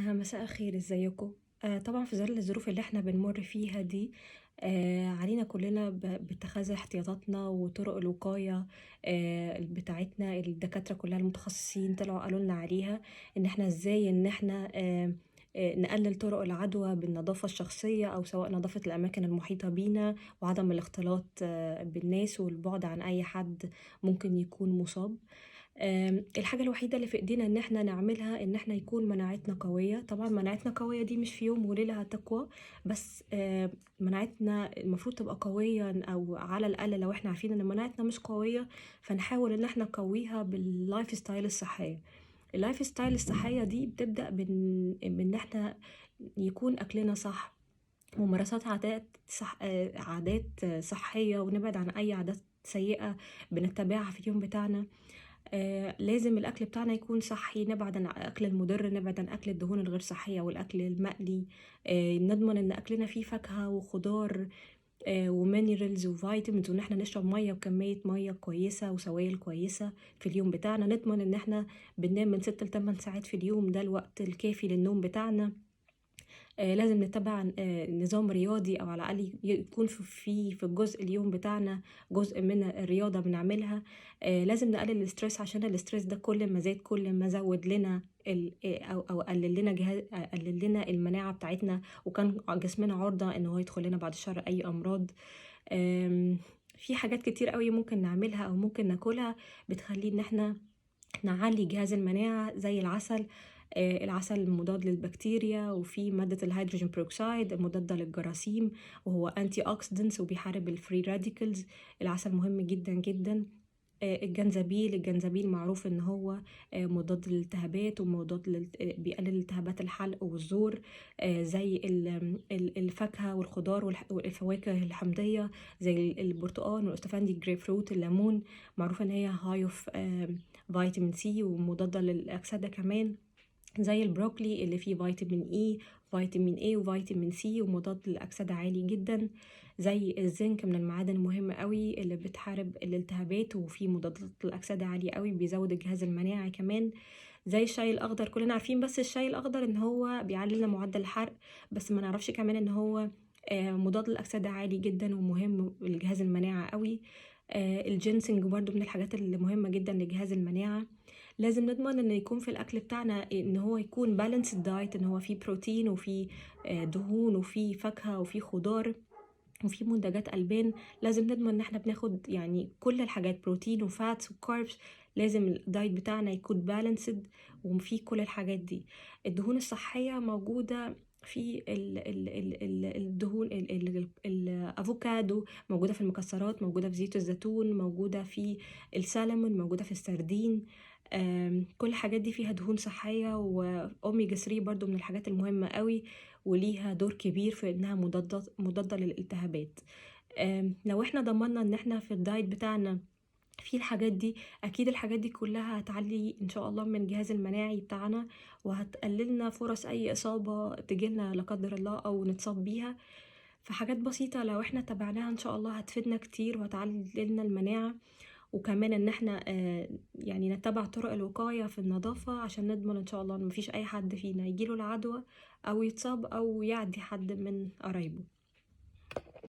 مساء الخير، ازيكم؟ طبعا في ظل الظروف اللي احنا بنمر فيها دي. علينا كلنا باتخاذ احتياطاتنا وطرق الوقاية بتاعتنا. الدكاترة كلها المتخصصين طلعوا قالوا لنا عليها ان احنا ازاي ان احنا نقلل طرق العدوى بالنظافة الشخصية او سواء نظافة الاماكن المحيطة بينا وعدم الاختلاط بالناس والبعد عن اي حد ممكن يكون مصاب. الحاجة الوحيدة اللي في ايدينا ان احنا نعملها ان احنا يكون مناعتنا قوية. طبعا مناعتنا قوية دي مش في يوم وليلة هتقوى، بس مناعتنا المفروض تبقى قوية، او على الاقل لو احنا عارفين ان مناعتنا مش قوية فنحاول ان احنا نقويها باللايف ستايل الصحية. اللايف ستايل الصحية دي بتبدأ بان احنا يكون اكلنا صح، ممارسات عادات صح، عادات صحية، ونبعد عن اي عادات سيئة بنتبعها في اليوم بتاعنا. لازم الأكل بتاعنا يكون صحي، نبعد عن الأكل المضر، نبعد عن أكل الدهون الغير صحية والأكل المقلي. نضمن إن أكلنا فيه فاكهة وخضار ومينرالز وفيتامينز، وإن احنا نشرب مية بكمية مية كويسة وسوائل كويسة في اليوم بتاعنا. نضمن إن احنا بننام من 6 ل 8 ساعات في اليوم، ده الوقت الكافي للنوم بتاعنا. لازم نتبع نظام رياضي، او على الاقل يكون في الجزء اليوم بتاعنا جزء من الرياضه بنعملها. لازم نقلل الاسترس، عشان الاسترس ده كل ما زاد كل ما زود لنا او قلل لنا قلل لنا المناعه بتاعتنا، وكان جسمنا عرضه ان هو يدخل لنا بعد الشر اي امراض. في حاجات كتير قوي ممكن نعملها او ممكن ناكلها بتخلي ان احنا نعلي جهاز المناعة، زي العسل. العسل مضاد للبكتيريا، وفي مادة الهيدروجين بروكسيد المضادة للجراثيم، وهو انتي اوكسيدنتس وبيحارب الفري راديكلز. العسل مهم جدا جدا. الجنزبيل معروف ان هو مضاد للالتهابات ومضاد بيقلل التهابات الحلق والزور. زي الفاكهة والخضار والفواكه الحمضية، زي البرتقال والاستفندي الجريب فروت الليمون، معروف ان هي هاي اوف فيتامين سي ومضادة للأكسدة كمان. زي البروكلي اللي فيه فيتامين اي، فيتامين اي وفيتامين سي ومضاد للأكسدة عالي جدا. زي الزنك من المعادن المهمة قوي اللي بتحارب الالتهابات، وفيه مضادات للأكسدة عالية قوي، بيزود الجهاز المناعي كمان. زي الشاي الأخضر، كلنا عارفين بس الشاي الأخضر ان هو بيعلي لنا معدل الحرق، بس ما نعرفش كمان ان هو مضاد للأكسدة عالي جدا ومهم للجهاز المناعي قوي. الجينسينج برضو من الحاجات اللي مهمة جدا لجهاز المناعة. لازم نضمن ان يكون في الاكل بتاعنا ان هو يكون بالانسد دايت، ان هو فيه بروتين وفيه دهون وفيه فاكهة وفيه خضار وفي منتجات ألبان. لازم نضمن ان احنا بناخد يعني كل الحاجات، بروتين وفاتس وكاربس. لازم الدايت بتاعنا يكون بالانسد وفيه كل الحاجات دي. الدهون الصحية موجودة في الدهون، الافوكادو، موجودة في المكسرات، موجودة في زيت الزيتون، موجودة في السلمون، موجودة في السردين. كل الحاجات دي فيها دهون صحية، وأوميجا 3 برضو من الحاجات المهمة قوي، وليها دور كبير في انها مضادة للالتهابات. لو احنا ضمننا ان احنا في الدايت بتاعنا في الحاجات دي، اكيد الحاجات دي كلها هتعلي ان شاء الله من الجهاز المناعي بتاعنا، وهتقللنا فرص اي اصابة تجيلنا لا قدر الله او نتصاب بيها. فحاجات بسيطة لو احنا تبعناها ان شاء الله هتفيدنا كتير وهتعلي لنا المناعة. وكمان ان احنا يعني نتبع طرق الوقاية في النظافة، عشان نضمن ان شاء الله ان مفيش اي حد فينا يجيله العدوى او يتصاب او يعدي حد من قرايبه.